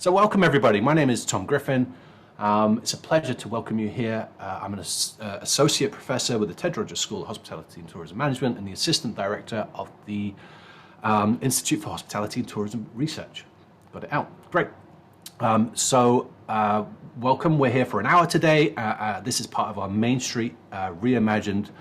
So welcome everybody. My name is Tom Griffin. It's a pleasure to welcome you here. I'm an associate professor with the Ted Rogers School of Hospitality and Tourism Management and the assistant director of the Institute for Hospitality and Tourism Research. Got it out. Great. Welcome. We're here for an hour today. This is part of our Main Street Reimagined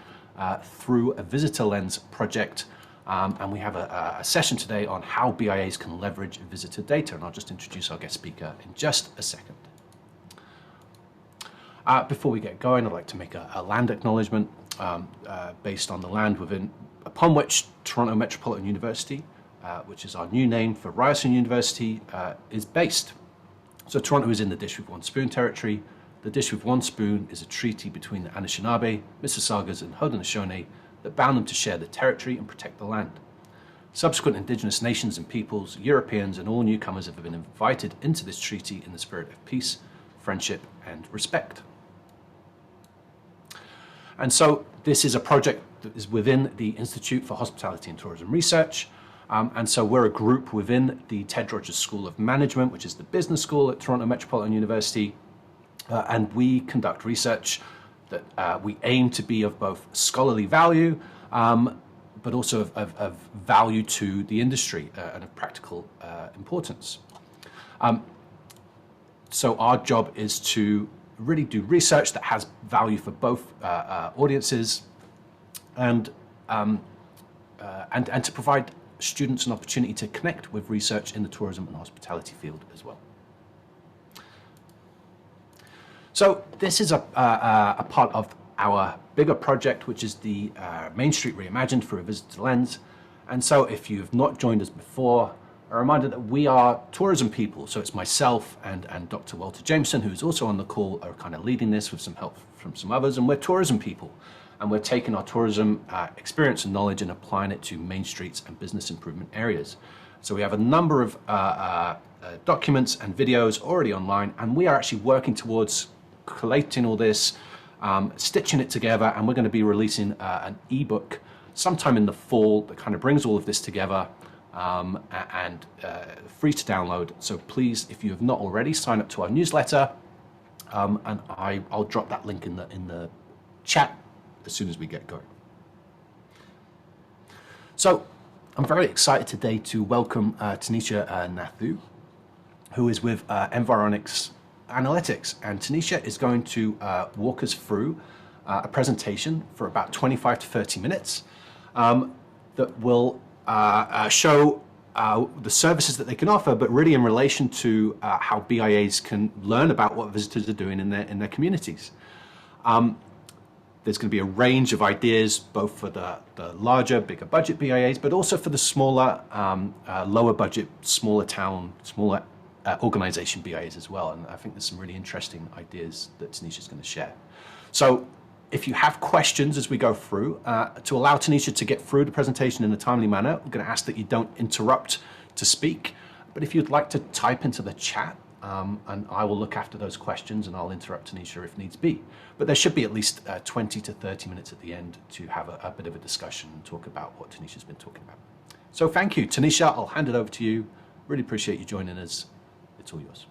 through a visitor lens project. And we have a session today on how BIAs can leverage visitor data. And I'll just introduce our guest speaker in just a second. Before we get going, I'd like to make a land acknowledgement based on the land upon which Toronto Metropolitan University, which is our new name for Ryerson University, is based. So Toronto is in the Dish with One Spoon territory. The Dish with One Spoon is a treaty between the Anishinaabe, Mississaugas, and Haudenosaunee that bound them to share the territory and protect the land. Subsequent Indigenous nations and peoples, Europeans, and all newcomers have been invited into this treaty in the spirit of peace, friendship, and respect. And so this is a project that is within the Institute for Hospitality and Tourism Research. And so we're a group within the Ted Rogers School of Management, which is the business school at Toronto Metropolitan University. And we conduct research that we aim to be of both scholarly value, but also of value to the industry and of practical importance. So our job is to really do research that has value for both audiences and to provide students an opportunity to connect with research in the tourism and hospitality field as well. So this is a part of our bigger project, which is the Main Street Reimagined through a visitor lens. And so if you've not joined us before, a reminder that we are tourism people. So it's myself and Dr. Walter Jameson, who's also on the call, are kind of leading this with some help from some others. And we're tourism people. And we're taking our tourism experience and knowledge and applying it to main streets and business improvement areas. So we have a number of documents and videos already online, and we are actually working towards collating all this, stitching it together, and we're going to be releasing an ebook sometime in the fall that kind of brings all of this together and free to download. So please, if you have not already, sign up to our newsletter, and I'll drop that link in the chat as soon as we get going. So I'm very excited today to welcome Tanishah Nathoo, who is with Environics Analytics, and Tanishah is going to walk us through a presentation for about 25 to 30 minutes that will show the services that they can offer, but really in relation to how BIAs can learn about what visitors are doing in their communities. There's going to be a range of ideas, both for the larger, bigger budget BIAs, but also for the smaller, lower budget, smaller town, smaller organization BIAs as well. And I think there's some really interesting ideas that Tanishah is going to share. So if you have questions as we go through, to allow Tanishah to get through the presentation in a timely manner, I'm going to ask that you don't interrupt to speak. But if you'd like to type into the chat, and I will look after those questions and I'll interrupt Tanishah if needs be. But there should be at least 20 to 30 minutes at the end to have a bit of a discussion and talk about what Tanishah's been talking about. So thank you. Tanishah, I'll hand it over to you. Really appreciate you joining us. It's all yours.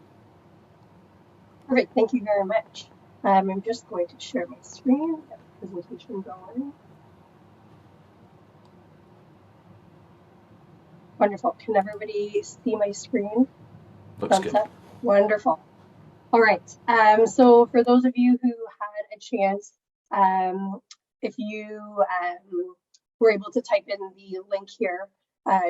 Perfect. Thank you very much. I'm just going to share my screen, get the presentation going. Wonderful. Can everybody see my screen? Looks good. Up? Wonderful. All right. So for those of you who had a chance, if you were able to type in the link here,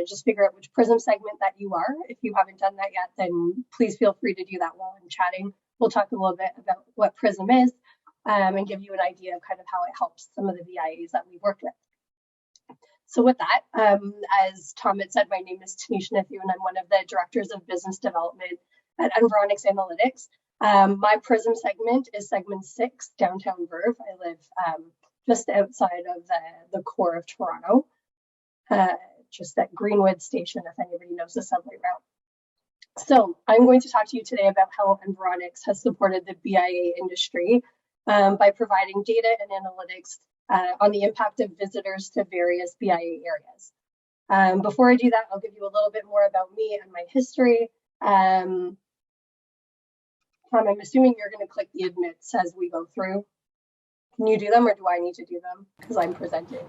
just figure out which Prism segment that you are. If you haven't done that yet, then please feel free to do that while I'm chatting. We'll talk a little bit about what Prism is and give you an idea of kind of how it helps some of the BIAs that we worked with. So with that, as Tom had said, my name is Tanishah Nathoo, and I'm one of the directors of business development at Environics Analytics. My Prism segment is segment 6, downtown Verve. I live just outside of the core of Toronto, just at Greenwood Station, if anybody knows the subway route. So I'm going to talk to you today about how Environics has supported the BIA industry by providing data and analytics on the impact of visitors to various BIA areas. Before I do that, I'll give you a little bit more about me and my history. I'm assuming you're going to click the admits as we go through. Can you do them, or do I need to do them because I'm presenting?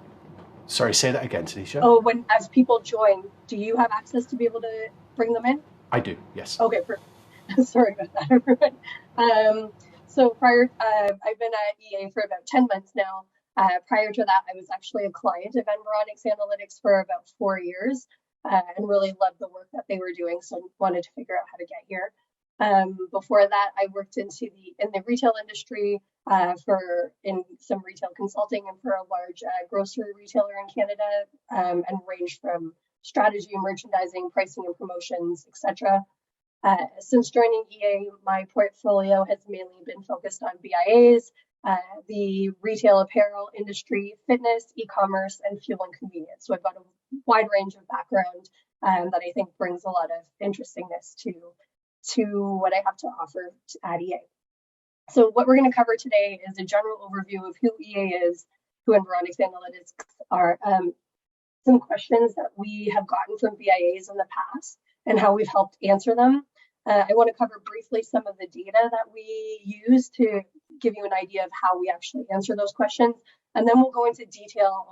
Sorry, say that again, Tanisha. Oh, as people join, do you have access to be able to bring them in? I do, yes. Okay, perfect. Sorry about that, everyone. So I've been at EA for about 10 months now. Prior to that, I was actually a client of Environics Analytics for about 4 years, and really loved the work that they were doing, so wanted to figure out how to get here. Before that, I worked in the retail industry in some retail consulting and for a large grocery retailer in Canada, and ranged from strategy, merchandising, pricing and promotions, etc. Since joining EA, my portfolio has mainly been focused on BIAs, the retail apparel industry, fitness, e-commerce, and fuel and convenience. So I've got a wide range of background that I think brings a lot of interestingness to what I have to offer at EA. So what we're going to cover today is a general overview of who EA is, who Environics Analytics are, some questions that we have gotten from BIAs in the past and how we've helped answer them. I want to cover briefly some of the data that we use to give you an idea of how we actually answer those questions. And then we'll go into detail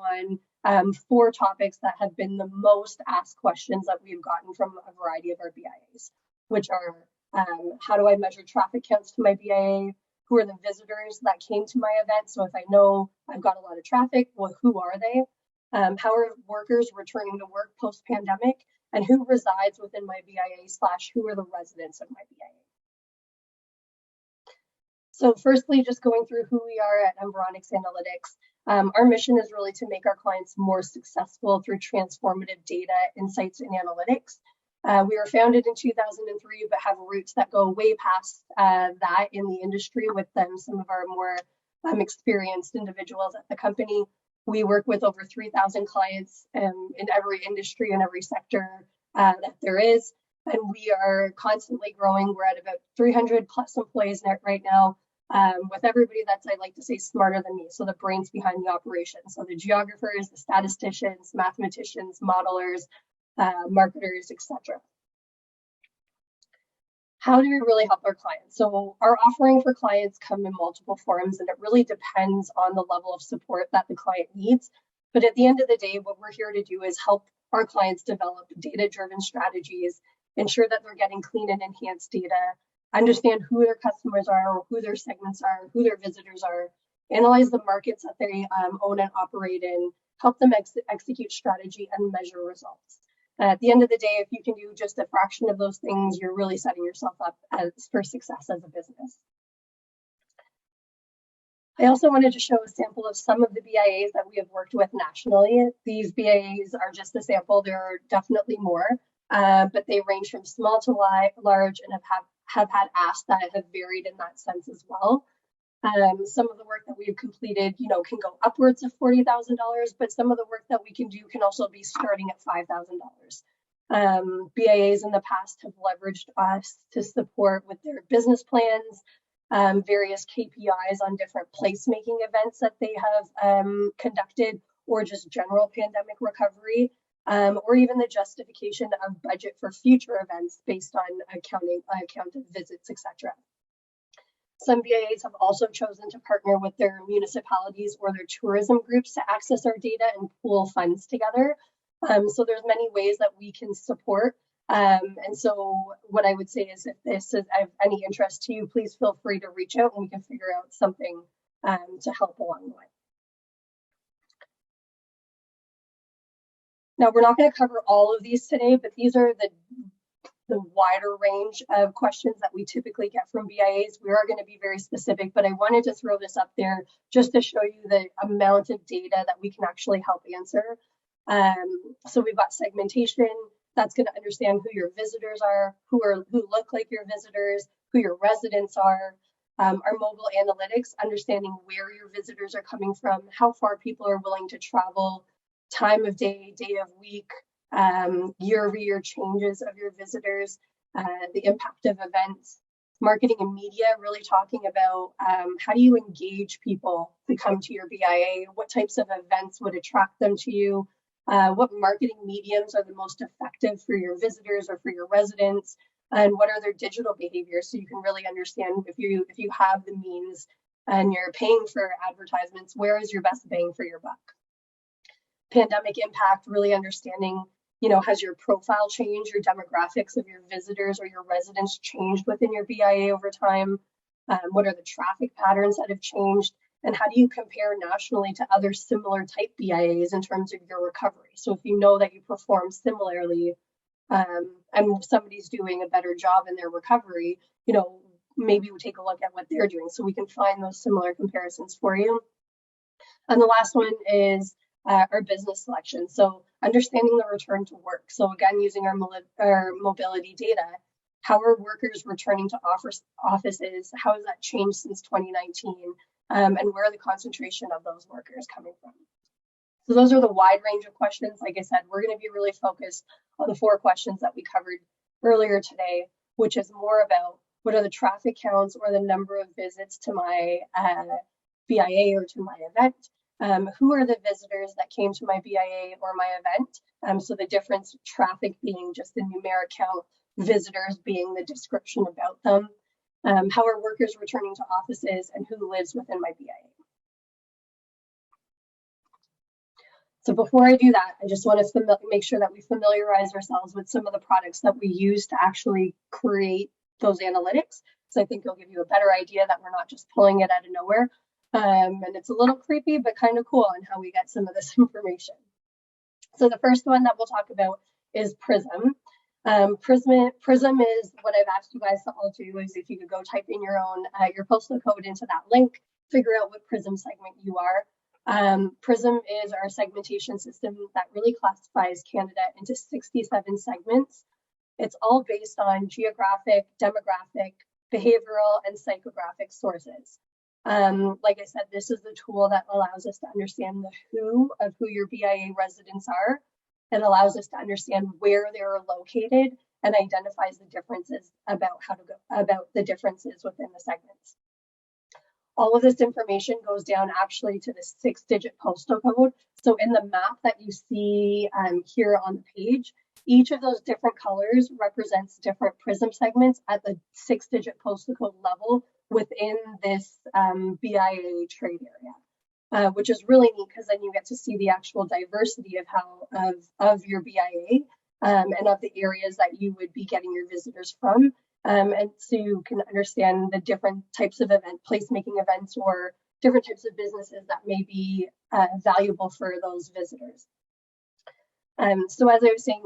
on 4 topics that have been the most asked questions that we've gotten from a variety of our BIAs, which are how do I measure traffic counts to my BIA? Who are the visitors that came to my event? So if I know I've got a lot of traffic, well, who are they? How are workers returning to work post-pandemic? And who resides within my BIA / who are the residents of my BIA? So firstly, just going through who we are at Environics Analytics. Our mission is really to make our clients more successful through transformative data, insights, and analytics. We were founded in 2003, but have roots that go way past that in the industry with some of our more experienced individuals at the company. We work with over 3,000 clients in every industry and every sector that there is, and we are constantly growing. We're at about 300 plus employees right now, with everybody that's, I like to say, smarter than me, so the brains behind the operation. So the geographers, the statisticians, mathematicians, modelers, marketers, etc. How do we really help our clients? So our offering for clients come in multiple forms, and it really depends on the level of support that the client needs. But at the end of the day, what we're here to do is help our clients develop data-driven strategies, ensure that they're getting clean and enhanced data, understand who their customers are, who their segments are, who their visitors are, analyze the markets that they own and operate in, help them execute strategy and measure results. At the end of the day, if you can do just a fraction of those things, you're really setting yourself up for success as a business. I also wanted to show a sample of some of the BIAs that we have worked with nationally. These BIAs are just a sample. There are definitely more, but they range from small to large and have had asks that have varied in that sense as well. Some of the work that we've completed, can go upwards of $40,000, but some of the work that we can do can also be starting at $5,000. BIAs in the past have leveraged us to support with their business plans, various KPIs on different placemaking events that they have conducted, or just general pandemic recovery, or even the justification of budget for future events based on count of visits, etc. Some BIAs have also chosen to partner with their municipalities or their tourism groups to access our data and pool funds together. So there's many ways that we can support. And so what I would say is, if this is of any interest to you, please feel free to reach out and we can figure out something to help along the way. Now, we're not going to cover all of these today, but these are the wider range of questions that we typically get from BIAs. We are going to be very specific, but I wanted to throw this up there just to show you the amount of data that we can actually help answer. So we've got segmentation. That's going to understand who your visitors are, who look like your visitors, who your residents are. Our mobile analytics, understanding where your visitors are coming from, how far people are willing to travel, time of day, day of week, year-over-year changes of your visitors, the impact of events. Marketing and media, really talking about how do you engage people to come to your BIA, what types of events would attract them to you, what marketing mediums are the most effective for your visitors or for your residents, and what are their digital behaviors, so you can really understand if you have the means and you're paying for advertisements, where is your best bang for your buck. Pandemic impact, really understanding, has your profile changed, your demographics of your visitors or your residents changed within your BIA over time? What are the traffic patterns that have changed? And how do you compare nationally to other similar type BIAs in terms of your recovery? So if you know that you perform similarly, and somebody's doing a better job in their recovery, maybe we take a look at what they're doing so we can find those similar comparisons for you. And the last one is our business selection. So understanding the return to work. So again, using our mobility data, how are workers returning to offices? How has that changed since 2019? And where are the concentration of those workers coming from? So those are the wide range of questions. Like I said, we're going to be really focused on the 4 questions that we covered earlier today, which is more about what are the traffic counts or the number of visits to my BIA or to my event. Who are the visitors that came to my BIA or my event? So the difference, traffic being just the numeric count, visitors being the description about them. How are workers returning to offices, and who lives within my BIA? So before I do that, I just want to make sure that we familiarize ourselves with some of the products that we use to actually create those analytics. So I think it'll give you a better idea that we're not just pulling it out of nowhere. And it's a little creepy, but kind of cool on how we get some of this information. So the first one that we'll talk about is Prism. Prism is what I've asked you guys to all do, is if you could go type in your own, your postal code into that link, figure out what Prism segment you are. Prism is our segmentation system that really classifies Canada into 67 segments. It's all based on geographic, demographic, behavioral, and psychographic sources. Like I said, this is the tool that allows us to understand the who of who your BIA residents are. It allows us to understand where they're located and identifies the differences about the differences within the segments. All of this information goes down actually to the 6-digit postal code. So in the map that you see here on the page, each of those different colors represents different Prism segments at the 6-digit postal code level within this BIA trade area, which is really neat because then you get to see the actual diversity of your BIA and of the areas that you would be getting your visitors from. And so you can understand the different types of placemaking events or different types of businesses that may be valuable for those visitors. So as I was saying,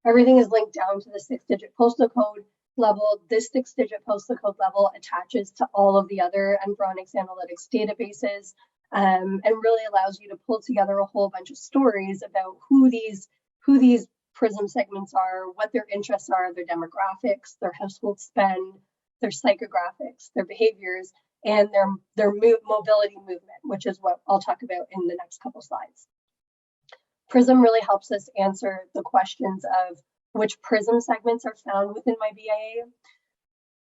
everything is linked down to the 6-digit postal code level. This 6-digit postal code level attaches to all of the other Environics Analytics databases and really allows you to pull together a whole bunch of stories about who these Prism segments are, what their interests are, their demographics, their household spend, their psychographics, their behaviors, and their mobility movement, which is what I'll talk about in the next couple slides. Prism really helps us answer the questions of which Prism segments are found within my BIA.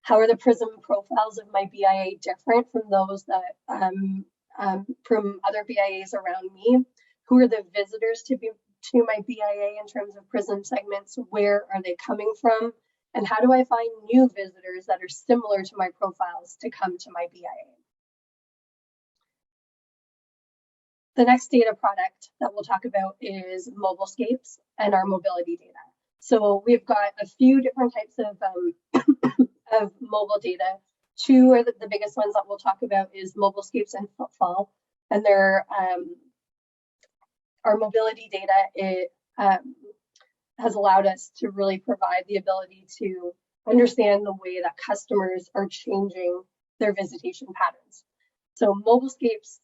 How are the Prism profiles of my BIA different from those that from other BIAs around me? Who are the visitors to my BIA in terms of Prism segments? Where are they coming from? And how do I find new visitors that are similar to my profiles to come to my BIA? The next data product that we'll talk about is Mobilescapes and our mobility data. So we've got a few different types of mobile data. 2 are the biggest ones that we'll talk about is Mobilescapes and Footfall. And they're our mobility data, it has allowed us to really provide the ability to understand the way that customers are changing their visitation patterns. So Mobilescapes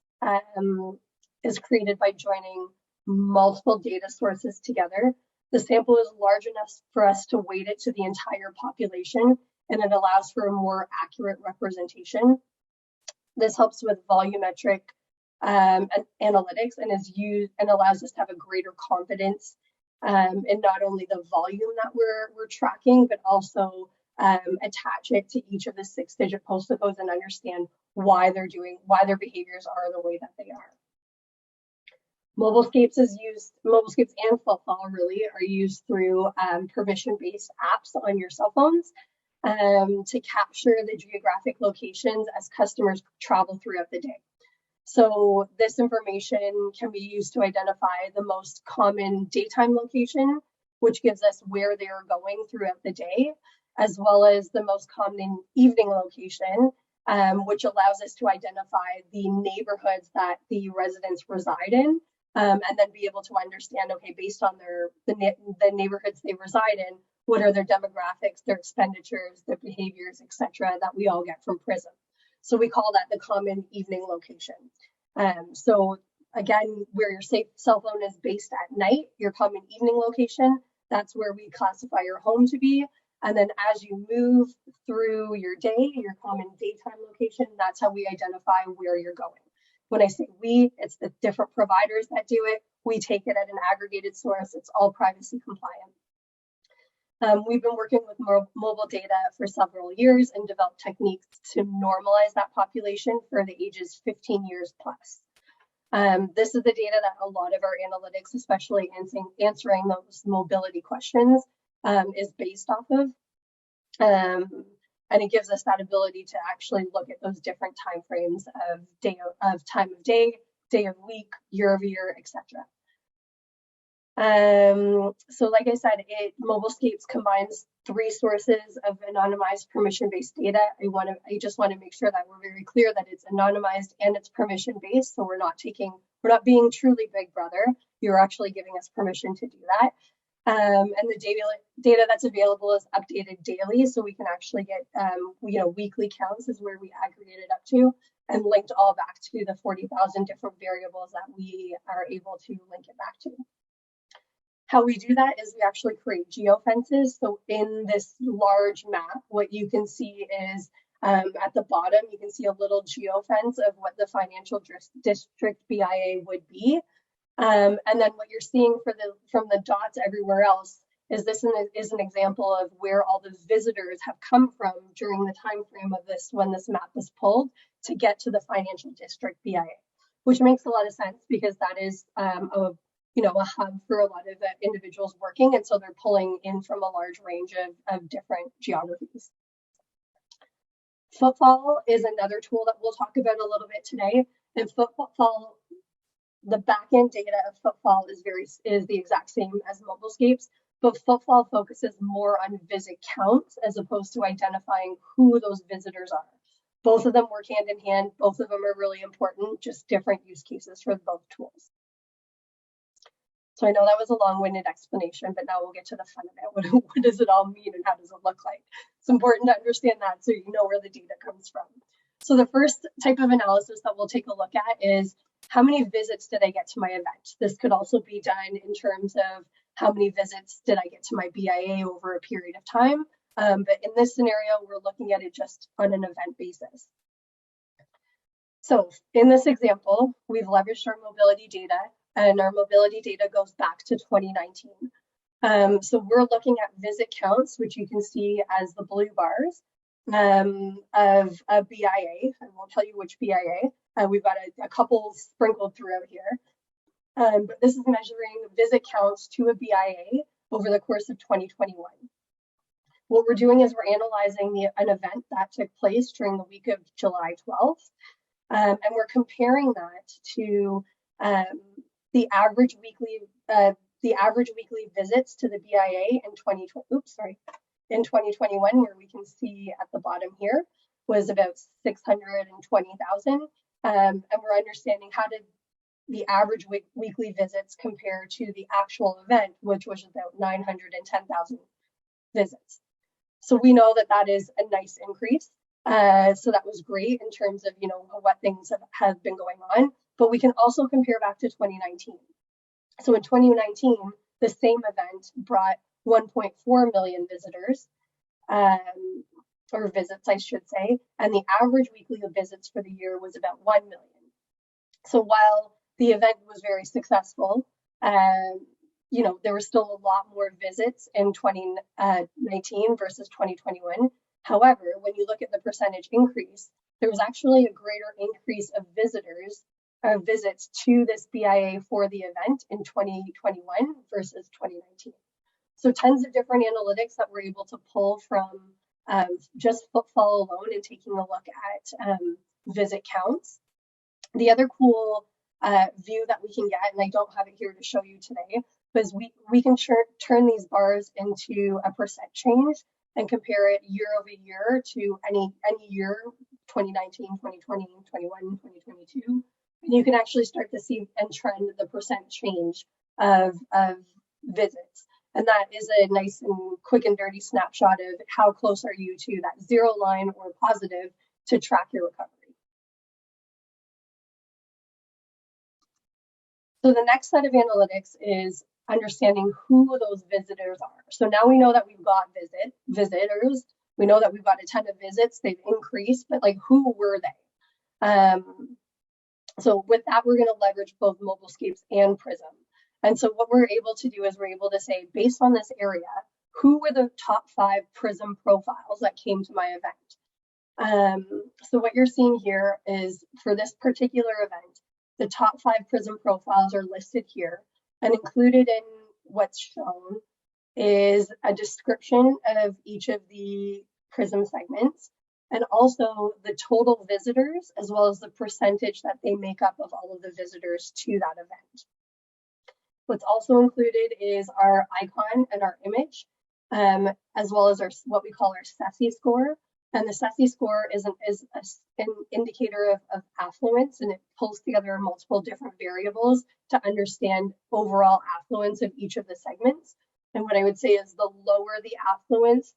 is created by joining multiple data sources together. The sample is large enough for us to weight it to the entire population, and it allows for a more accurate representation. This helps with volumetric analytics and is used and allows us to have a greater confidence in not only the volume that we're tracking, but also attach it to each of the 6-digit postal codes and understand why their behaviors are the way that they are. Mobilescapes and Footfall really are used through permission-based apps on your cell phones. to capture the geographic locations as customers travel throughout the day. So this information can be used to identify the most common daytime location, which gives us where they are going throughout the day, as well as the most common evening location, which allows us to identify the neighborhoods that the residents reside in, and then be able to understand, okay, based on the neighborhoods they reside in, what are their demographics, their expenditures, their behaviors, etc., that we all get from PRISM. So we call that the common evening location. So again, where your cell phone is based at night, your common evening location, that's where we classify your home to be. And then as you move through your day, your common daytime location, that's how we identify where you're going. When I say we, it's the different providers that do it. We take it at an aggregated source. It's all privacy compliant. We've been working with mobile data for several years and developed techniques to normalize that population for the ages 15 years plus. This is the data that a lot of our analytics, especially answering those mobility questions, is based off of. And it gives us that ability to actually look at those different time frames of time of day, day of week, year of year, etc. So like I said, Mobilescapes combines 3 sources of anonymized permission-based data. I just want to make sure that we're very clear that it's anonymized and it's permission-based. So we're not being truly Big Brother. You're actually giving us permission to do that. And the data that's available is updated daily. So we can actually get, weekly counts is where we aggregate it up to, and linked all back to the 40,000 different variables that we are able to link it back to. How we do that is we actually create geofences. So in this large map, what you can see is at the bottom, you can see a little geofence of what the financial district BIA would be. And then what you're seeing from the dots everywhere else is this is an example of where all the visitors have come from during the time frame of this, when this map was pulled, to get to the financial district BIA, which makes a lot of sense because that is a hub for a lot of individuals working, and so they're pulling in from a large range of different geographies. Footfall is another tool that we'll talk about a little bit today. And Footfall, the back-end data of Footfall is the exact same as Mobilescapes, but Footfall focuses more on visit counts as opposed to identifying who those visitors are. Both of them work hand in hand. Both of them are really important, just different use cases for both tools. So I know that was a long-winded explanation, but now we'll get to the fun of it. What does it all mean and how does it look like? It's important to understand that so you know where the data comes from. So the first type of analysis that we'll take a look at is how many visits did I get to my event? This could also be done in terms of how many visits did I get to my BIA over a period of time. But in this scenario, we're looking at it just on an event basis. So in this example, we've leveraged our mobility data, and our mobility data goes back to 2019. So we're looking at visit counts, which you can see as the blue bars of a BIA, and we'll tell you which BIA. We've got a couple sprinkled throughout here. But this is measuring visit counts to a BIA over the course of 2021. What we're doing is we're analyzing an event that took place during the week of July 12th, and we're comparing that to the average weekly visits to the BIA in 2021, where we can see at the bottom here was about 620,000, and we're understanding how did the average weekly visits compare to the actual event, which was about 910,000 visits. So we know that that is a nice increase. So that was great in terms of what things have been going on. But we can also compare back to 2019. So in 2019, the same event brought 1.4 million visitors, or visits, I should say, and the average weekly visits for the year was about 1 million. So while the event was very successful, there were still a lot more visits in 2019 versus 2021. However, when you look at the percentage increase, there was actually a greater increase of visits to this BIA for the event in 2021 versus 2019. So tons of different analytics that we're able to pull from just footfall alone and taking a look at visit counts. The other cool view that we can get, and I don't have it here to show you today, is we can turn these bars into a percent change and compare it year over year to any year, 2019, 2020, 21, 2022. And you can actually start to see and trend the percent change of visits. And that is a nice and quick and dirty snapshot of how close are you to that zero line or positive to track your recovery. So the next set of analytics is understanding who those visitors are. So now we know that we've got visitors. We know that we've got a ton of visits. They've increased, but like, who were they? So with that, we're going to leverage both Mobilescapes and Prism. And so what we're able to do is we're able to say, based on this area, who were the top 5 Prism profiles that came to my event? So what you're seeing here is for this particular event, the top 5 Prism profiles are listed here, and included in what's shown is a description of each of the Prism segments, and also the total visitors, as well as the percentage that they make up of all of the visitors to that event. What's also included is our icon and our image, as well as what we call our SESI score. And the SESI score is an indicator of affluence, and it pulls together multiple different variables to understand overall affluence of each of the segments. And what I would say is the lower the affluence,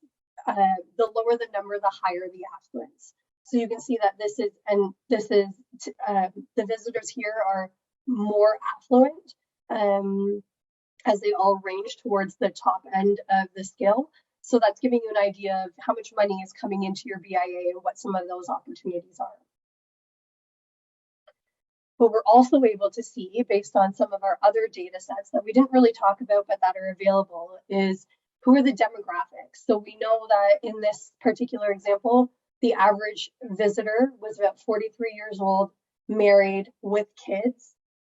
the lower the number, the higher the affluence. So you can see that the visitors here are more affluent, as they all range towards the top end of the scale. So that's giving you an idea of how much money is coming into your BIA and what some of those opportunities are. But we're also able to see, based on some of our other data sets that we didn't really talk about but that are available, is who are the demographics. So we know that in this particular example, the average visitor was about 43 years old, married, with kids.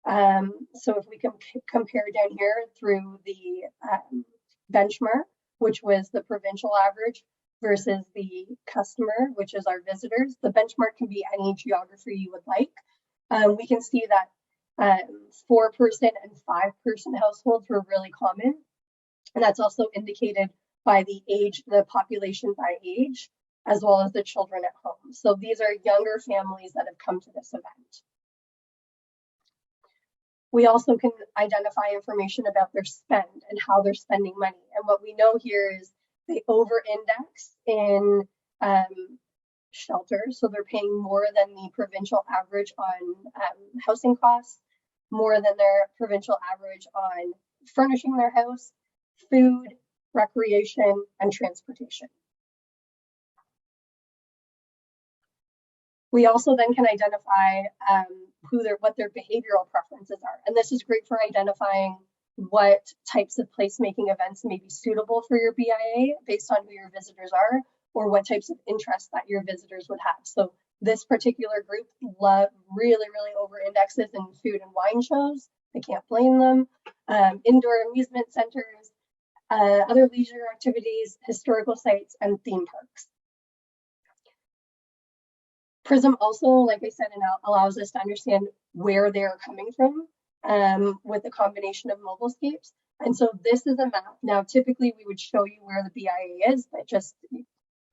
So if we can compare down here through the benchmark, which was the provincial average, versus the customer, which is our visitors, the benchmark can be any geography you would like. We can see that 4-person and 5-person households were really common. And that's also indicated by the population by age, as well as the children at home. So these are younger families that have come to this event. We also can identify information about their spend and how they're spending money. And what we know here is they over-index in shelter. So they're paying more than the provincial average on housing costs, more than their provincial average on furnishing their house, food, recreation, and transportation. We also then can identify what their behavioral preferences are. And this is great for identifying what types of placemaking events may be suitable for your BIA based on who your visitors are, or what types of interests that your visitors would have. So this particular group really over-indexes in food and wine shows. I can't blame them. Indoor amusement centers, other leisure activities, historical sites, and theme parks. Prism also, like I said, allows us to understand where they're coming from with a combination of Mobilescapes. And so this is a map. Now, typically we would show you where the BIA is, but just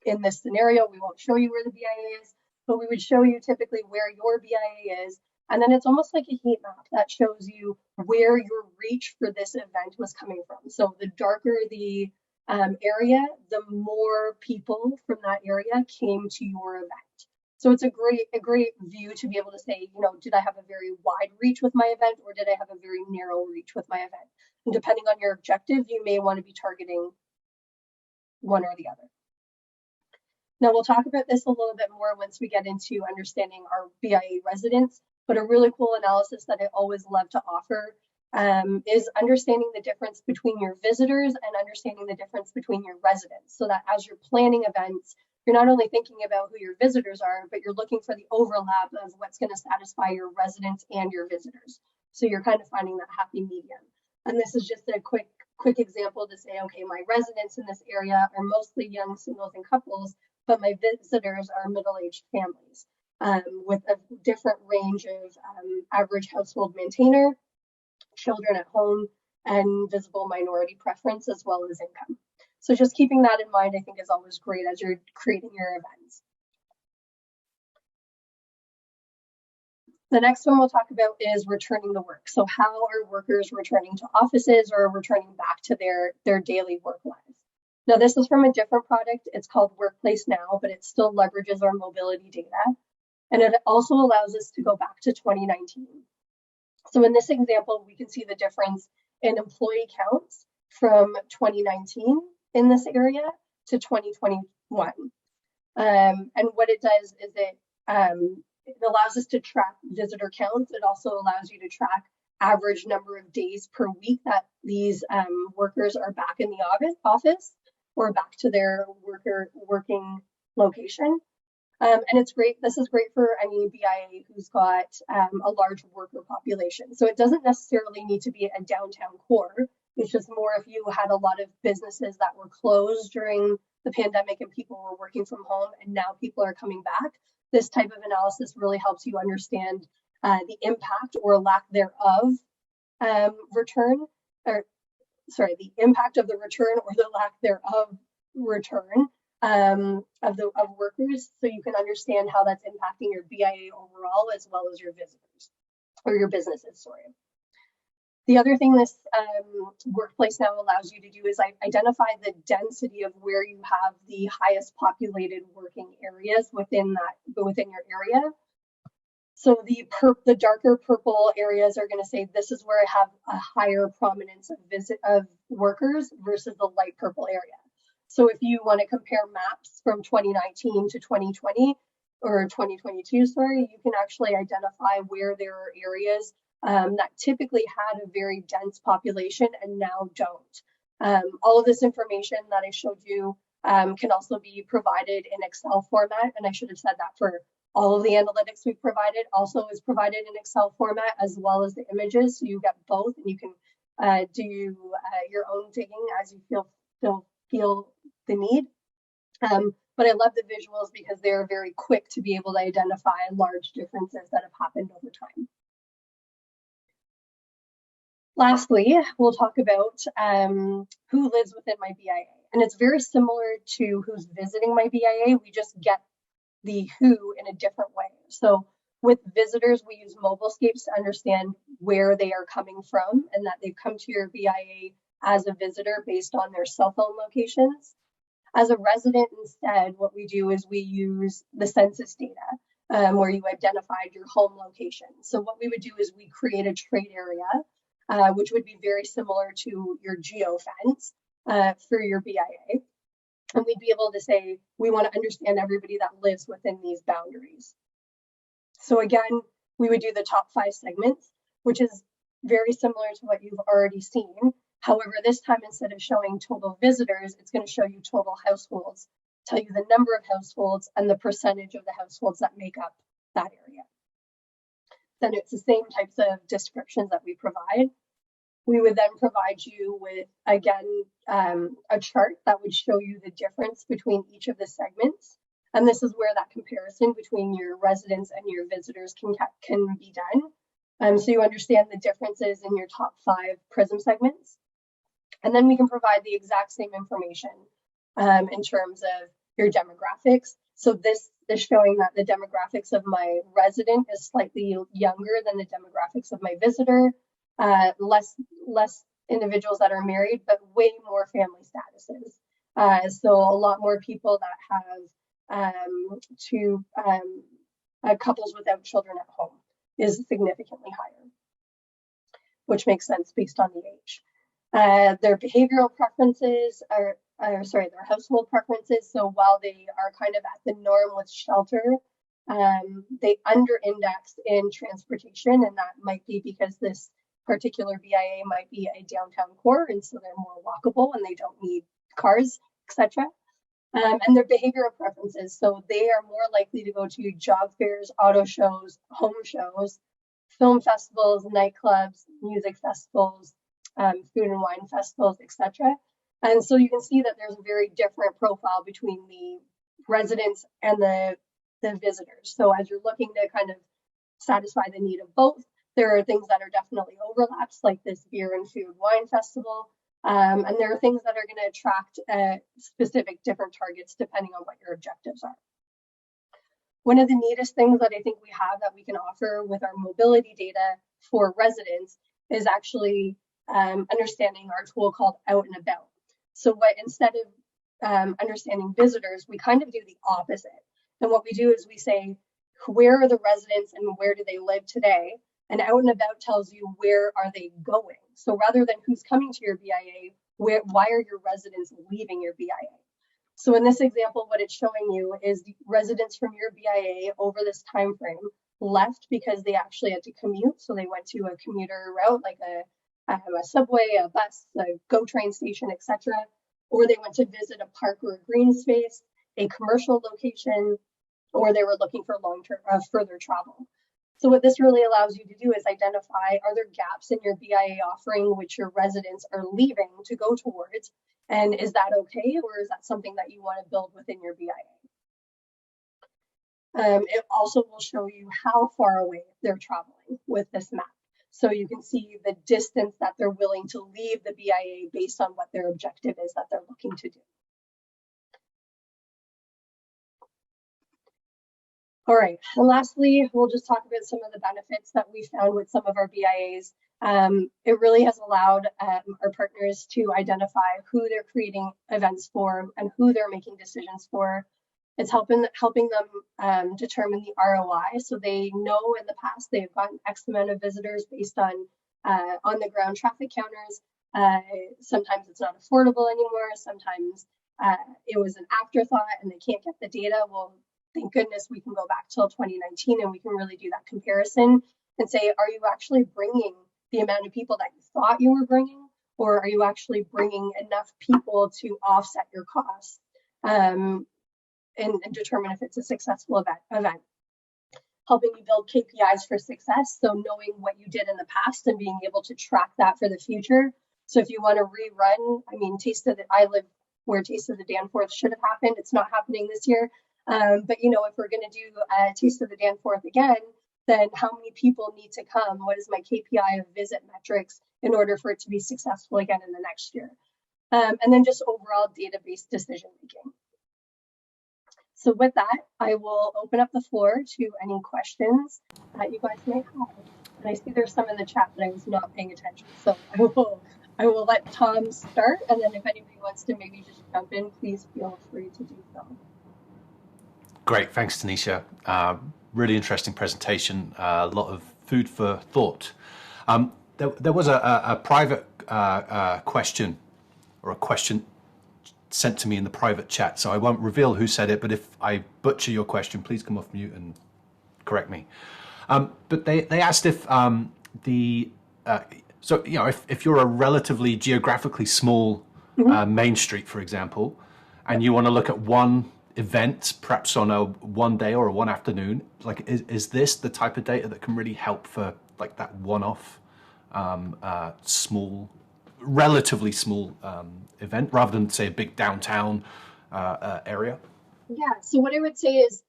in this scenario, we won't show you where the BIA is, but we would show you typically where your BIA is. And then it's almost like a heat map that shows you where your reach for this event was coming from. So the darker the area, the more people from that area came to your event. So it's a great view to be able to say, did I have a very wide reach with my event, or did I have a very narrow reach with my event? And depending on your objective, you may want to be targeting one or the other. Now we'll talk about this a little bit more once we get into understanding our BIA residents, but a really cool analysis that I always love to offer is understanding the difference between your visitors and understanding the difference between your residents, so that as you're planning events, you're not only thinking about who your visitors are, but you're looking for the overlap of what's going to satisfy your residents and your visitors. So you're kind of finding that happy medium. And this is just a quick quick example to say, okay, my residents in this area are mostly young singles and couples, but my visitors are middle-aged families with a different range of average household maintainer, children at home, and visible minority preference, as well as income. So just keeping that in mind, I think, is always great as you're creating your events. The next one we'll talk about is returning to work. So how are workers returning to offices or returning back to their daily work lives? Now, this is from a different product. It's called Workplace Now, but it still leverages our mobility data. And it also allows us to go back to 2019. So in this example, we can see the difference in employee counts from 2019 in this area to 2021. And what it does is it allows us to track visitor counts. It also allows you to track average number of days per week that these workers are back in the office or back to their working location. And it's great. This is great for any BIA who's got a large worker population. So it doesn't necessarily need to be a downtown core. It's just more if you had a lot of businesses that were closed during the pandemic and people were working from home and now people are coming back. This type of analysis really helps you understand the impact or lack thereof the impact of the return or the lack thereof return of workers, so you can understand how that's impacting your BIA overall as well as your visitors or your businesses, sorry. The other thing this Workplace Now allows you to do is identify the density of where you have the highest populated working areas within your area. So the darker purple areas are going to say this is where I have a higher prominence of workers versus the light purple area. So if you want to compare maps from 2019 to 2020 or 2022, sorry, you can actually identify where there are areas that typically had a very dense population and now don't. All of this information that I showed you can also be provided in Excel format, and I should have said that for all of the analytics we've provided also is provided in Excel format as well as the images, so you get both and you can do your own digging as you feel the need. But I love the visuals because they're very quick to be able to identify large differences that have happened over time. Lastly, we'll talk about who lives within my BIA. And it's very similar to who's visiting my BIA. We just get the who in a different way. So with visitors, we use mobilescapes to understand where they are coming from and that they've come to your BIA as a visitor based on their cell phone locations. As a resident instead, what we do is we use the census data where you identified your home location. So what we would do is we create a trade area, which would be very similar to your geofence for your BIA. And we'd be able to say, we want to understand everybody that lives within these boundaries. So again, we would do the top 5 segments, which is very similar to what you've already seen. However, this time, instead of showing total visitors, it's going to show you total households, tell you the number of households and the percentage of the households that make up that area. Then it's the same types of descriptions that we provide. We would then provide you with, again, a chart that would show you the difference between each of the segments. And this is where that comparison between your residents and your visitors can be done. So you understand the differences in your top 5 PRISM segments. And then we can provide the exact same information in terms of your demographics. So this is showing that the demographics of my resident is slightly younger than the demographics of my visitor. Less individuals that are married, but way more family statuses. So a lot more people that have couples without children at home is significantly higher, which makes sense based on the age. Their behavioral preferences their household preferences. So while they are kind of at the norm with shelter, they under-index in transportation, and that might be because this particular BIA might be a downtown core, and so they're more walkable and they don't need cars, etc. And their behavioral preferences. So they are more likely to go to job fairs, auto shows, home shows, film festivals, nightclubs, music festivals, food and wine festivals, etc. And so you can see that there's a very different profile between the residents and the visitors. So as you're looking to kind of satisfy the need of both, there are things that are definitely overlaps, like this beer and food wine festival. And there are things that are going to attract specific different targets depending on what your objectives are. One of the neatest things that I think we have that we can offer with our mobility data for residents is actually understanding our tool called Out and About. So what instead of understanding visitors, we kind of do the opposite. And what we do is we say, where are the residents and where do they live today? And Out and About tells you where are they going. So rather than who's coming to your BIA, why are your residents leaving your BIA? So in this example, what it's showing you is the residents from your BIA over this time frame left because they actually had to commute. So they went to a commuter route like a subway, a bus, a GO train station, etc. Or they went to visit a park or a green space, a commercial location, or they were looking for long-term further travel. So what this really allows you to do is identify, are there gaps in your BIA offering which your residents are leaving to go towards? And is that okay, or is that something that you want to build within your BIA? It also will show you how far away they're traveling with this map. So you can see the distance that they're willing to leave the BIA based on what their objective is that they're looking to do. All right, and lastly, we'll just talk about some of the benefits that we found with some of our BIAs. It really has allowed our partners to identify who they're creating events for and who they're making decisions for. It's helping them determine the ROI, so they know in the past they've gotten X amount of visitors based on the ground traffic counters. Sometimes it's not affordable anymore. Sometimes it was an afterthought and they can't get the data. Well, thank goodness we can go back till 2019 and we can really do that comparison and say, are you actually bringing the amount of people that you thought you were bringing, or are you actually bringing enough people to offset your costs and determine if it's a successful event. Helping you build KPIs for success, so knowing what you did in the past and being able to track that for the future. So if you want to rerun, I mean, I live where Taste of the Danforth should have happened. It's not happening this year. But you know, if we're going to do a Taste of the Danforth again, then how many people need to come? What is my KPI of visit metrics in order for it to be successful again in the next year? And then just overall database decision making. So with that, I will open up the floor to any questions that you guys may have. And I see there's some in the chat, but I was not paying attention. So I will let Tom start, and then if anybody wants to maybe just jump in, please feel free to do so. Great, thanks, Tanishah. Really interesting presentation. A lot of food for thought. There was a private question, or a question sent to me in the private chat, so I won't reveal who said it, but if I butcher your question, please come off mute and correct me. But they asked if so you know, if you're a relatively geographically small main street, for example, and you want to look at one event, perhaps on a one day or a one afternoon, like is this the type of data that can really help for like that one-off small, relatively small event, rather than say a big downtown area? Yeah, so what I would say is,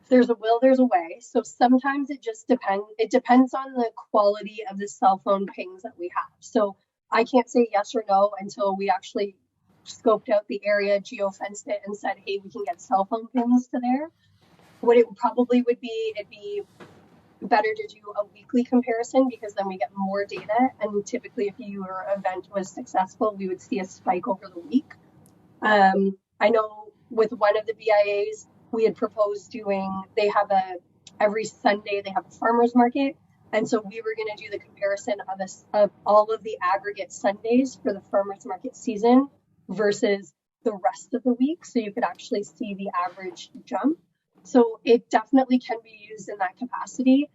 if there's a will, there's a way. So sometimes it just depends. It depends on the quality of the cell phone pings that we have. So I can't say yes or no until we actually scoped out the area, geofenced it, and said, hey, we can get cell phone pings to there. What it probably would be, it'd be better to do a weekly comparison, because then we get more data. And typically, if your event was successful, we would see a spike over the week. I know with one of the BIAs, we had proposed they have every Sunday, they have a farmer's market. And so we were going to do the comparison of all of the aggregate Sundays for the farmer's market season versus the rest of the week. So you could actually see the average jump. So it definitely can be used in that capacity.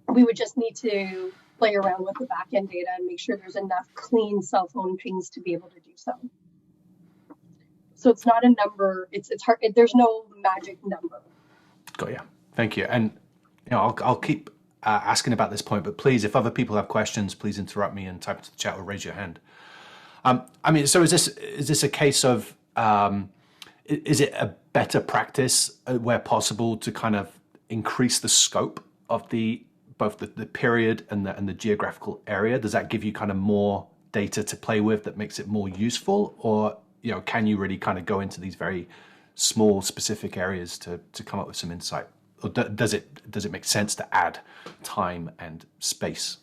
We would just need to play around with the backend data and make sure there's enough clean cell phone pings to be able to do so. So it's not a number. It's hard. There's no magic number. Got you. Thank you. And you know, I'll keep asking about this point, but please, if other people have questions, please interrupt me and type into the chat or raise your hand. I mean, so is this a case of is it a better practice where possible to kind of increase the scope of both the period and the geographical area? Does that give you kind of more data to play with that makes it more useful, or can you really kind of go into these very small specific areas to come up with some insight, or does it make sense to add time and space?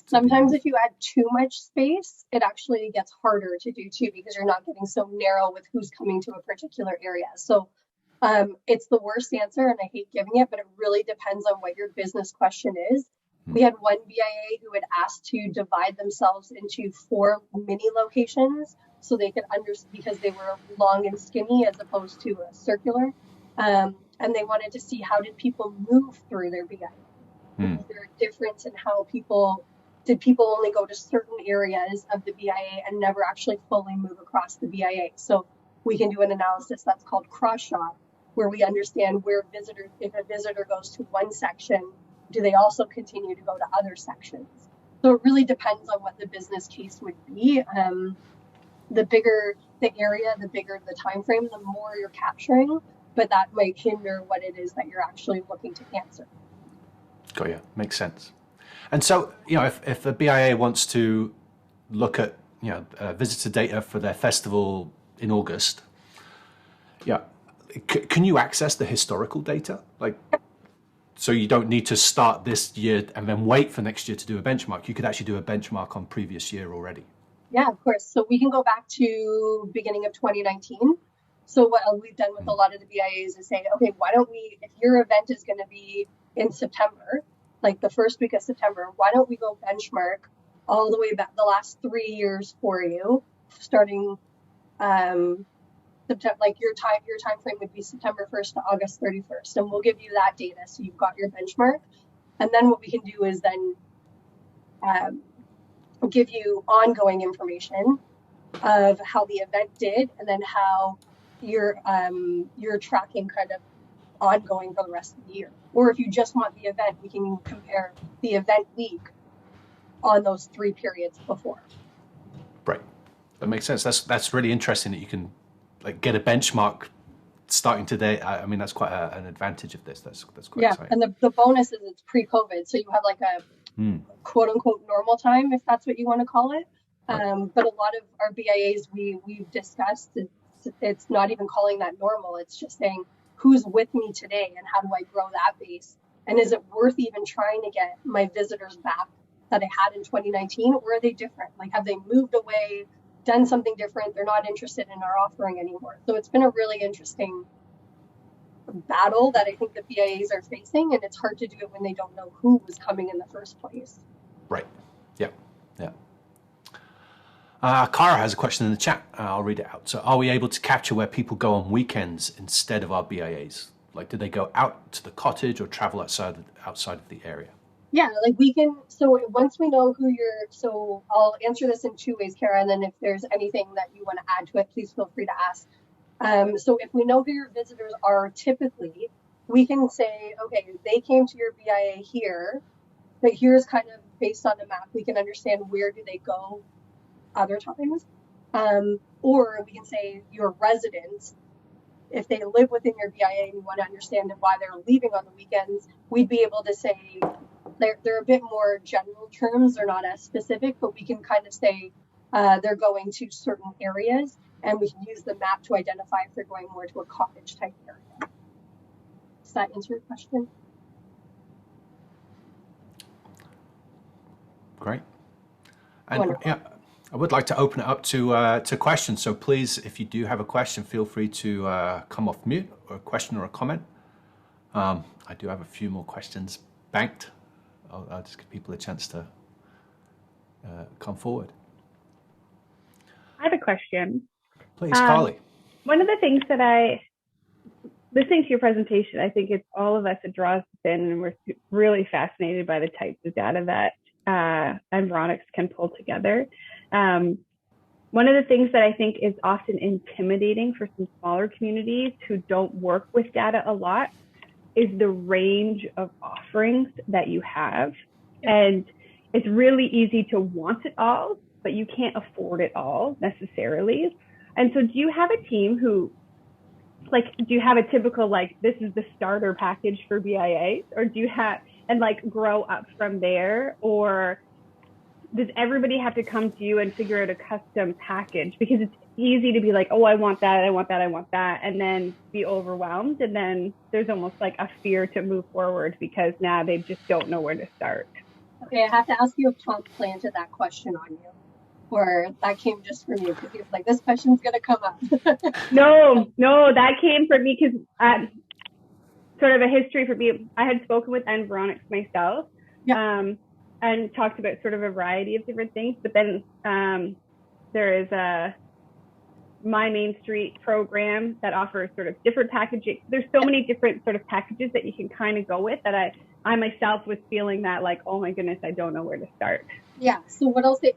Sometimes if you add too much space, it actually gets harder to do too, because you're not getting so narrow with who's coming to a particular area. So it's the worst answer, and I hate giving it, but it really depends on what your business question is. We had one BIA who had asked to divide themselves into 4 mini locations so they could because they were long and skinny as opposed to a circular. And they wanted to see how did people move through their BIA. Was there a difference in how did people only go to certain areas of the BIA and never actually fully move across the BIA? So we can do an analysis that's called cross-shot, where we understand if a visitor goes to one section, do they also continue to go to other sections? So it really depends on what the business case would be. The bigger the area, the bigger the time frame, the more you're capturing, but that might hinder what it is that you're actually looking to answer. Got you. Makes sense. And so, if a BIA wants to look at, visitor data for their festival in August, can you access the historical data? So you don't need to start this year and then wait for next year to do a benchmark. You could actually do a benchmark on previous year already. Yeah, of course. So we can go back to beginning of 2019. So what we've done with a lot of the BIAs is say, okay, why don't we, if your event is going to be in September, like the first week of September, why don't we go benchmark all the way back the last 3 years for you, starting September, like your time frame would be September 1st to August 31st, and we'll give you that data so you've got your benchmark. And then what we can do is then give you ongoing information of how the event did, and then how you're tracking kind of ongoing for the rest of the year. Or if you just want the event, we can compare the event week on those 3 periods before. Right, that makes sense. That's really interesting that you can get a benchmark starting today. I mean, that's quite an advantage of this. That's quite exciting. And the bonus is it's pre-COVID, so you have like a quote unquote normal time, if that's what you want to call it. Right. But a lot of our BIAs we've discussed, it's not even calling that normal. It's just saying who's with me today and how do I grow that base, and is it worth even trying to get my visitors back that I had in 2019, or are they different? Like, have they moved away, done something different? They're not interested in our offering anymore. So it's been a really interesting battle that I think the BIAs are facing, and it's hard to do it when they don't know who was coming in the first place. Right. Yeah. Cara has a question in the chat. I'll read it out. So, are we able to capture where people go on weekends instead of our BIAs? Like, do they go out to the cottage or travel outside of the area? Yeah, like we can. So once we know who so I'll answer this in 2 ways, Kara, and then if there's anything that you want to add to it, please feel free to ask. So if we know who your visitors are, typically we can say, okay, they came to your BIA here, but here's kind of based on the map, we can understand where do they go other times. Or we can say your residents, if they live within your BIA and you want to understand why they're leaving on the weekends, we'd be able to say, they're a bit more general terms, they're not as specific, but we can kind of say they're going to certain areas, and we can use the map to identify if they're going more to a cottage type area. Does that answer your question? Great. And yeah, I would like to open it up to questions. So please, if you do have a question, feel free to come off mute, or a question or a comment. I do have a few more questions banked. I'll just give people a chance to come forward. I have a question. Please, Carly. One of the things that listening to your presentation, I think it's all of us, it draws us in, and we're really fascinated by the types of data that Environics can pull together. One of the things that I think is often intimidating for some smaller communities who don't work with data a lot is the range of offerings that you have. And it's really easy to want it all, but you can't afford it all necessarily. And so do you have a team who, like, do you have a typical, like, this is the starter package for BIAs, or do you have, and like grow up from there? Or does everybody have to come to you and figure out a custom package? Because it's easy to be like, oh, I want that, I want that, I want that, and then be overwhelmed. And then there's almost like a fear to move forward because now they just don't know where to start. Okay, I have to ask you if Tom planted that question on you, or that came just from you because he was like, this question's going to come up. No, that came from me because sort of a history for me. I had spoken with Environics myself, and talked about sort of a variety of different things. But then there is a My Main Street program that offers sort of different packaging. There's so many different sort of packages that you can kind of go with that I myself was feeling that like, oh my goodness, I don't know where to start. Yeah. So what I'll say,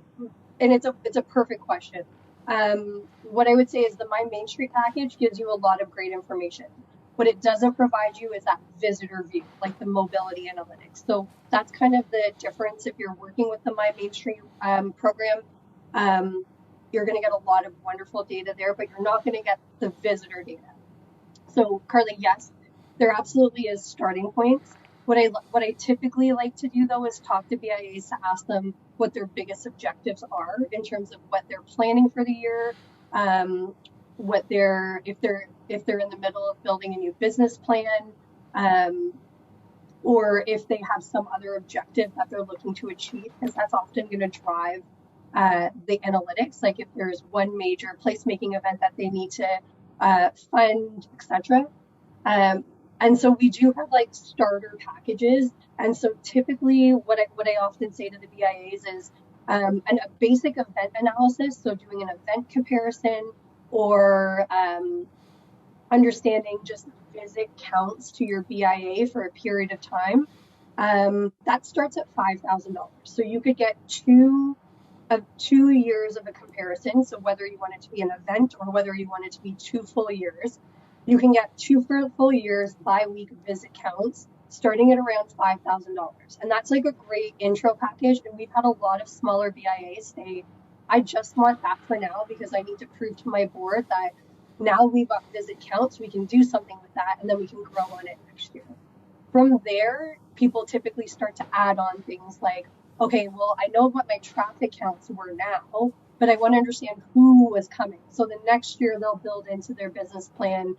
and it's a perfect question. What I would say is the My Main Street package gives you a lot of great information. What it doesn't provide you is that visitor view, like the mobility analytics. So that's kind of the difference. If you're working with the My Main Street program, you're going to get a lot of wonderful data there, but you're not going to get the visitor data. So Carly, yes, there absolutely is starting points. What I typically like to do though is talk to BIAs to ask them what their biggest objectives are in terms of what they're planning for the year, if they're in the middle of building a new business plan, or if they have some other objective that they're looking to achieve, because that's often going to drive the analytics. Like if there's one major placemaking event that they need to fund, etc. And so we do have like starter packages. And so typically what I often say to the BIAs is a basic event analysis. So doing an event comparison or understanding just visit counts to your BIA for a period of time. That starts at $5,000. So you could get 2 years of a comparison. So whether you want it to be an event or whether you want it to be 2 full years, you can get 2 full years bi-week visit counts starting at around $5,000. And that's like a great intro package. And we've had a lot of smaller BIAs say, I just want that for now because I need to prove to my board that now we've got visit counts, we can do something with that, and then we can grow on it next year. From there, people typically start to add on things like, okay, well, I know what my traffic counts were now, but I want to understand who was coming. So the next year they'll build into their business plan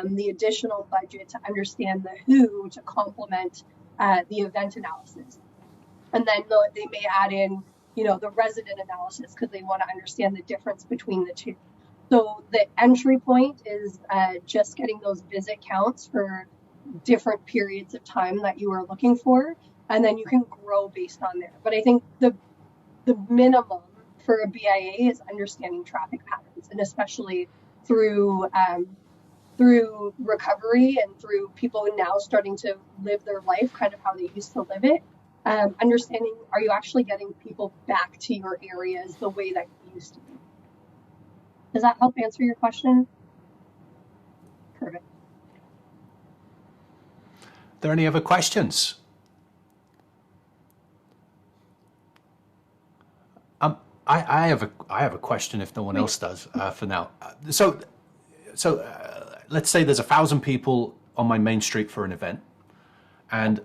the additional budget to understand the who to complement the event analysis. And then they may add in, the resident analysis because they want to understand the difference between the two. So the entry point is just getting those visit counts for different periods of time that you are looking for, and then you can grow based on there. But I think the minimum for a BIA is understanding traffic patterns, and especially through recovery and through people now starting to live their life kind of how they used to live it. Understanding, are you actually getting people back to your areas the way that you used to be? Does that help answer your question? Perfect. Are there any other questions? I have a question if no one else does for now. So let's say there's 1,000 people on my main street for an event, and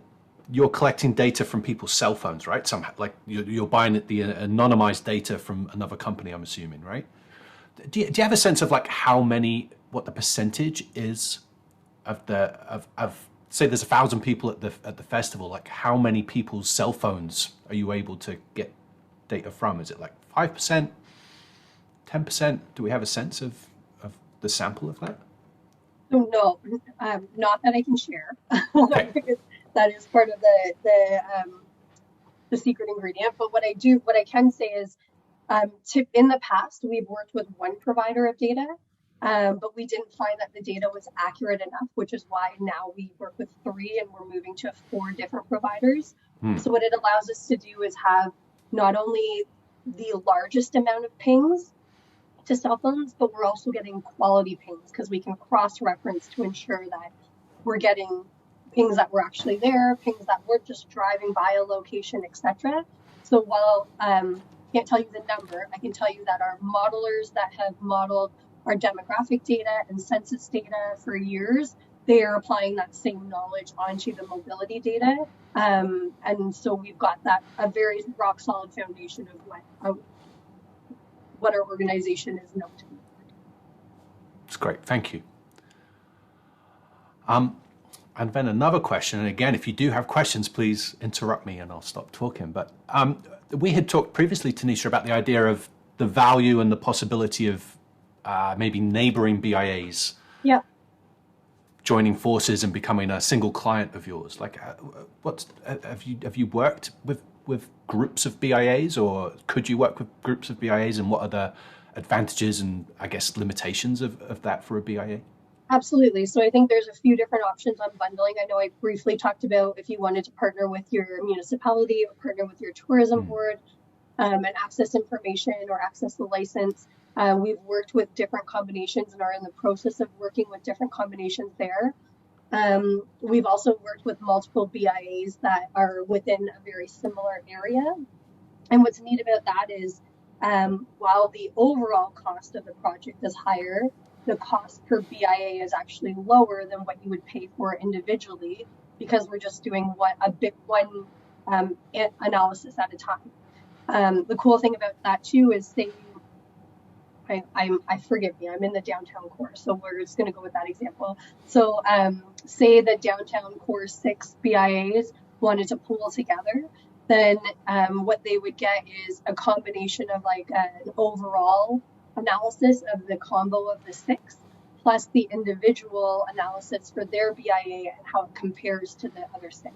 you're collecting data from people's cell phones, right? Like you're buying the anonymized data from another company, I'm assuming, right? Do you have a sense of like what the percentage is of say there's 1,000 people at the festival, like how many people's cell phones are you able to get data from? Is it like 5%, 10%? Do we have a sense of the sample of that? No, not that I can share. Okay. Because that is part of the secret ingredient. But what I can say is, in the past, we've worked with one provider of data, but we didn't find that the data was accurate enough, which is why now we work with 3 and we're moving to 4 different providers. So what it allows us to do is have not only the largest amount of pings to cell phones, but we're also getting quality pings because we can cross-reference to ensure that we're getting pings that were actually there, pings that were just driving by a location, etc. So while can't tell you the number, I can tell you that our modelers that have modeled our demographic data and census data for years, they are applying that same knowledge onto the mobility data. And so we've got that a very rock solid foundation of what our organization is known to be. That's great, thank you. And then another question, and again, if you do have questions, please interrupt me and I'll stop talking. But we had talked previously, Tanishah, about the idea of the value and the possibility of maybe neighboring BIAs joining forces and becoming a single client of yours. Like, have you worked with groups of BIAs, or could you work with groups of BIAs, and what are the advantages and, I guess, limitations of that for a BIA? Absolutely. So I think there's a few different options on bundling. I know I briefly talked about if you wanted to partner with your municipality or partner with your tourism board and access information or access the license. We've worked with different combinations and are in the process of working with different combinations there. We've also worked with multiple BIAs that are within a very similar area. And what's neat about that is while the overall cost of the project is higher, the cost per BIA is actually lower than what you would pay for individually, because we're just doing one analysis at a time. The cool thing about that too is, say I forgive me, I'm in the downtown core, so we're just going to go with that example. So say the downtown core 6 BIAs wanted to pool together, then what they would get is a combination of like an overall analysis of the combo of the 6, plus the individual analysis for their BIA and how it compares to the other 6.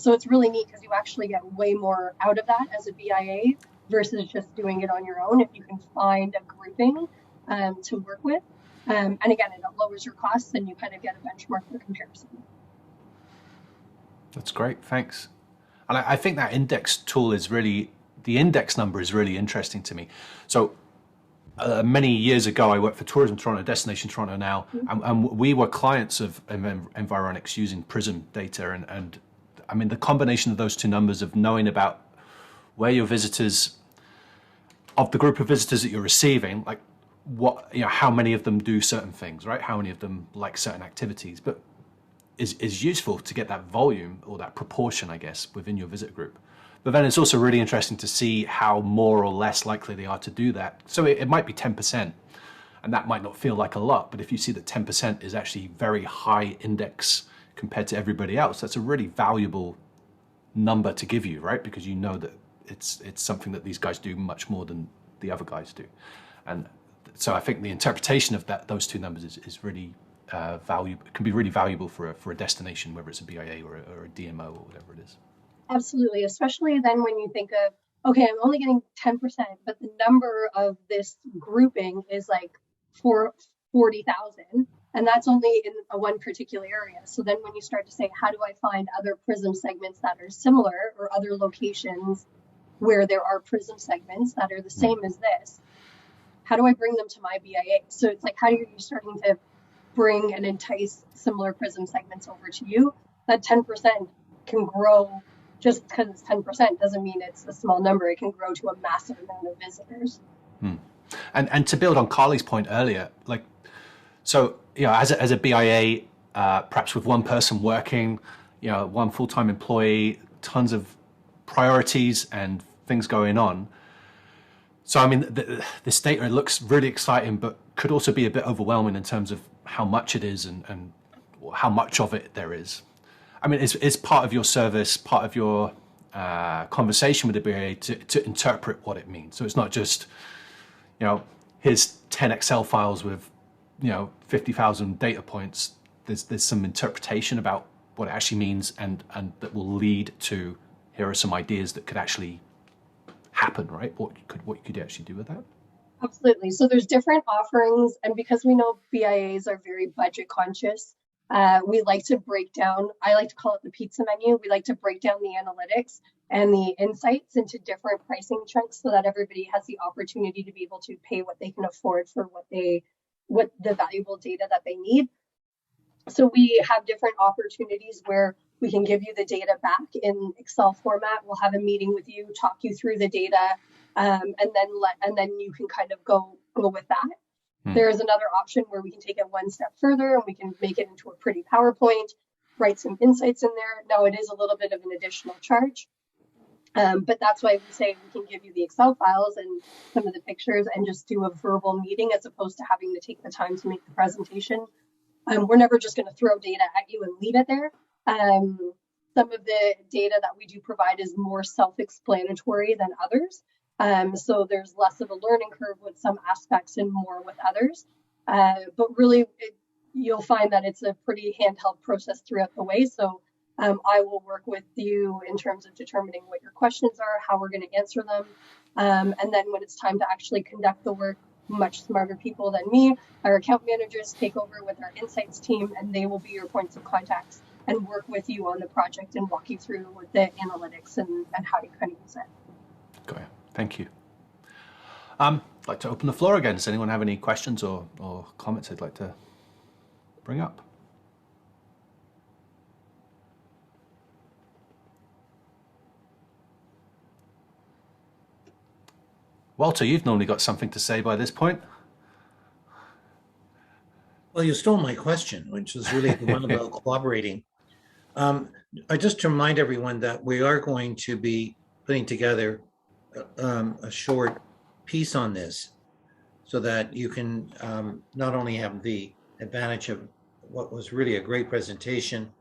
So it's really neat because you actually get way more out of that as a BIA versus just doing it on your own if you can find a grouping to work with. And again, it lowers your costs and you kind of get a benchmark for comparison. That's great, thanks. And I think that index tool is really, the index number is really interesting to me. So many years ago, I worked for Tourism Toronto, Destination Toronto now, and we were clients of Environics using Prism data. And I mean, the combination of those two numbers of knowing about where your visitors, of the group of visitors that you're receiving, like what, how many of them do certain things, right? How many of them like certain activities, but is useful to get that volume or that proportion, I guess, within your visit group. But then it's also really interesting to see how more or less likely they are to do that. So it might be 10%, and that might not feel like a lot, but if you see that 10% is actually very high index compared to everybody else, that's a really valuable number to give you, right? Because you know that it's something that these guys do much more than the other guys do. And so I think the interpretation of those two numbers is really valuable. It can be really valuable for a destination, whether it's a BIA or a DMO or whatever it is. Absolutely, especially then when you think of, okay, I'm only getting 10%, but the number of this grouping is like 40,000, and that's only in one particular area. So then when you start to say, how do I find other Prism segments that are similar, or other locations where there are Prism segments that are the same as this, how do I bring them to my BIA? So it's like, how are you starting to bring and entice similar Prism segments over to you? That 10% can grow. Just because it's 10% doesn't mean it's a small number. It can grow to a massive amount of visitors. And to build on Carly's point earlier, like, so, as a BIA, perhaps with one person working, one full-time employee, tons of priorities and things going on. So, I mean, this data looks really exciting, but could also be a bit overwhelming in terms of how much it is and how much of it there is. I mean, it's part of your service, part of your conversation with the BIA to interpret what it means. So it's not just, here's 10 Excel files with, 50,000 data points. There's some interpretation about what it actually means, and that will lead to, here are some ideas that could actually happen, right? What could you actually do with that? Absolutely. So there's different offerings, and because we know BIAs are very budget conscious, we like to break down, I like to call it the pizza menu. We like to break down the analytics and the insights into different pricing chunks so that everybody has the opportunity to be able to pay what they can afford for what the valuable data that they need. So we have different opportunities where we can give you the data back in Excel format. We'll have a meeting with you, talk you through the data, and then you can kind of go with that. There is another option where we can take it one step further and we can make it into a pretty PowerPoint, write some insights in there. Now it is a little bit of an additional charge, but that's why we say we can give you the Excel files and some of the pictures and just do a verbal meeting as opposed to having to take the time to make the presentation. We're never just going to throw data at you and leave it there. Some of the data that we do provide is more self-explanatory than others. So there's less of a learning curve with some aspects and more with others. But really, you'll find that it's a pretty handheld process throughout the way. So I will work with you in terms of determining what your questions are, how we're going to answer them. And then when it's time to actually conduct the work, much smarter people than me, our account managers take over with our insights team, and they will be your points of contacts and work with you on the project and walk you through with the analytics and how you kind of use it. Got it. Thank you. I'd like to open the floor again. Does anyone have any questions or comments they'd like to bring up? Walter, you've normally got something to say by this point. Well, you stole my question, which was really the one about collaborating. I just to remind everyone that we are going to be putting together a short piece on this so that you can not only have the advantage of what was really a great presentation,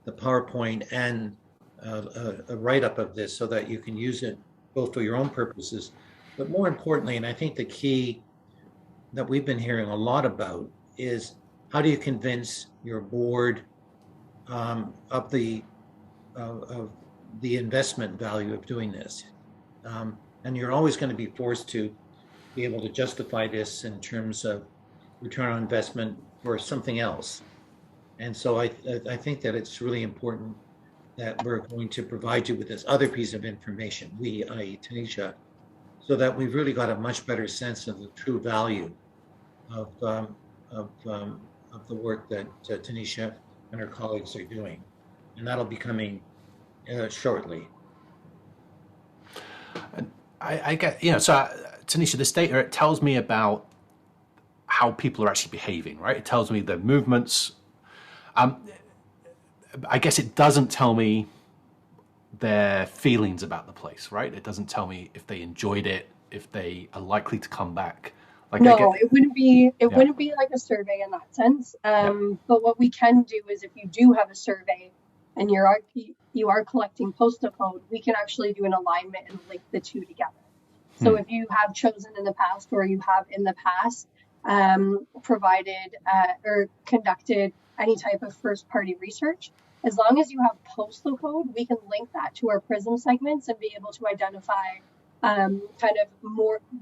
the PowerPoint, and a write-up of this so that you can use it both for your own purposes, but more importantly, and I think the key that we've been hearing a lot about is how do you convince your board of the investment value of doing this? And you're always going to be forced to be able to justify this in terms of return on investment for something else. And so I think that it's really important that we're going to provide you with this other piece of information, i.e. Tanishah, so that we've really got a much better sense of the true value of the work that Tanishah and her colleagues are doing. And that'll be coming shortly. I get, so Tanishah, this data, it tells me about how people are actually behaving, right? It tells me their movements. I guess it doesn't tell me their feelings about the place, right? It doesn't tell me if they enjoyed it, if they are likely to come back. Like no, it wouldn't be like a survey in that sense. But what we can do is if you do have a survey and you are collecting postal code, we can actually do an alignment and link the two together. So if you have chosen in the past or you have in the past provided or conducted any type of first-party research, as long as you have postal code, we can link that to our PRISM segments and be able to identify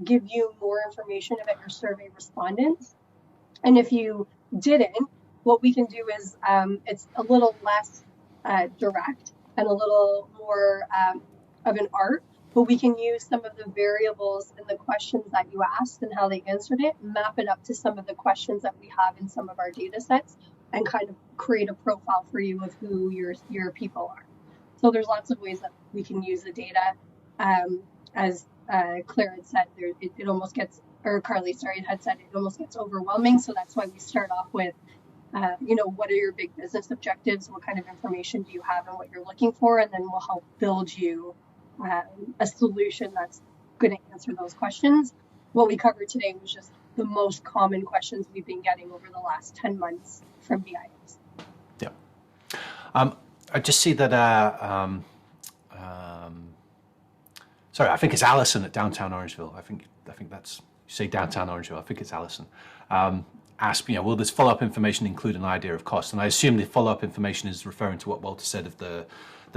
give you more information about your survey respondents. And if you didn't, what we can do is it's a little less direct and a little more of an art, but we can use some of the variables in the questions that you asked and how they answered it, map it up to some of the questions that we have in some of our data sets, and kind of create a profile for you of who your people are. So there's lots of ways that we can use the data. As Claire had said, it almost gets, or Carly, sorry, had said, it almost gets overwhelming. So that's why we start off with, what are your big business objectives? What kind of information do you have and what you're looking for? And then we'll help build you a solution that's going to answer those questions. What we covered today was just the most common questions we've been getting over the last 10 months from BIS. Yeah. I just see that, sorry, I think it's Alison at Downtown Orangeville. I think that's, you say Downtown Orangeville, I think it's Alison. Asked, will this follow-up information include an idea of cost? And I assume the follow-up information is referring to what Walter said of the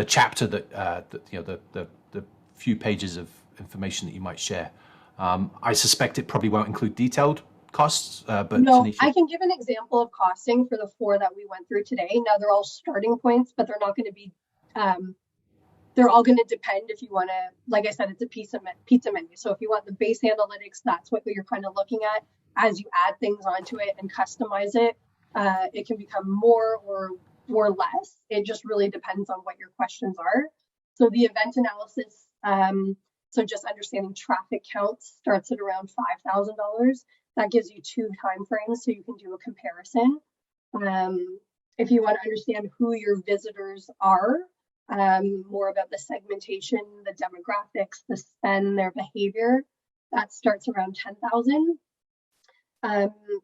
chapter that, the few pages of information that you might share. I suspect it probably won't include detailed costs, but no, Tanishah. I can give an example of costing for the 4 that we went through today. Now they're all starting points, but they're not going to be, they're all going to depend if you want to, like I said, it's a pizza menu. So if you want the base analytics, that's what you're kind of looking at. As you add things onto it and customize it, It can become more or less. It just really depends on what your questions are. So the event analysis, so just understanding traffic counts, starts at around $5,000. That gives you 2 time frames, so you can do a comparison. If you want to understand who your visitors are, more about the segmentation, the demographics, the spend, their behavior, that starts around 10,000.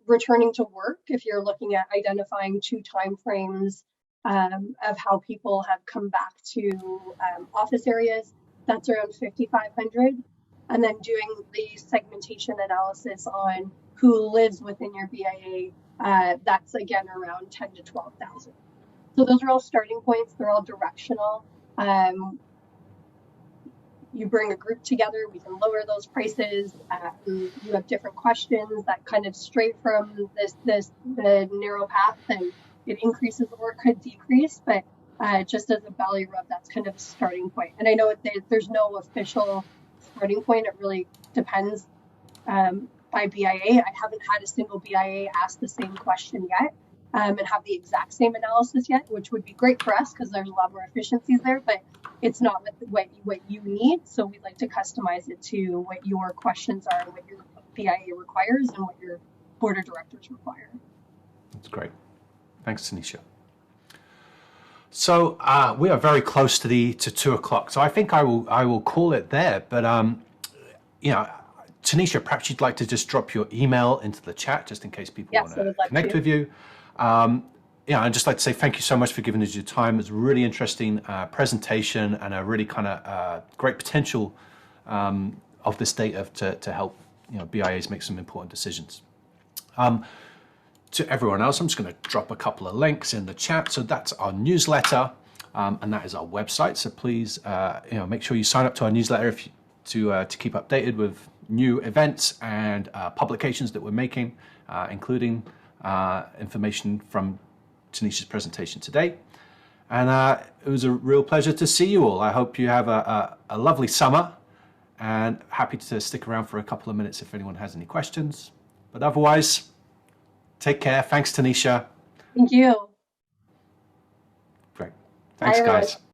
Returning to work, if you're looking at identifying 2 time frames of how people have come back to office areas, that's around 5,500. And then doing the segmentation analysis on who lives within your BIA, that's again around 10 to 12,000. So those are all starting points. They're all directional. You bring a group together, we can lower those prices. You have different questions that kind of stray from the narrow path, and it increases or could decrease, but just as a belly rub, that's kind of a starting point. And I know there's no official starting point. It really depends by BIA. I haven't had a single BIA ask the same question yet and have the exact same analysis yet, which would be great for us because there's a lot more efficiencies there, but it's not what you need. So we'd like to customize it to what your questions are and what your BIA requires and what your board of directors require. That's great. Thanks, Tanisha. So we are very close to 2 o'clock. So I think I will call it there. But you know, Tanisha, perhaps you'd like to just drop your email into the chat, just in case people want to connect with you. Yeah, I'd just like to say thank you so much for giving us your time. It was a really interesting presentation and a really kind of great potential of this data to help BIAs make some important decisions. To everyone else, I'm just going to drop a couple of links in the chat. So that's our newsletter, and that is our website. So please, make sure you sign up to our newsletter to keep updated with new events and publications that we're making, including information from Tanisha's presentation today. And it was a real pleasure to see you all. I hope you have a lovely summer, and happy to stick around for a couple of minutes if anyone has any questions. But otherwise, take care. Thanks, Tanisha. Thank you. Great. Thanks, guys.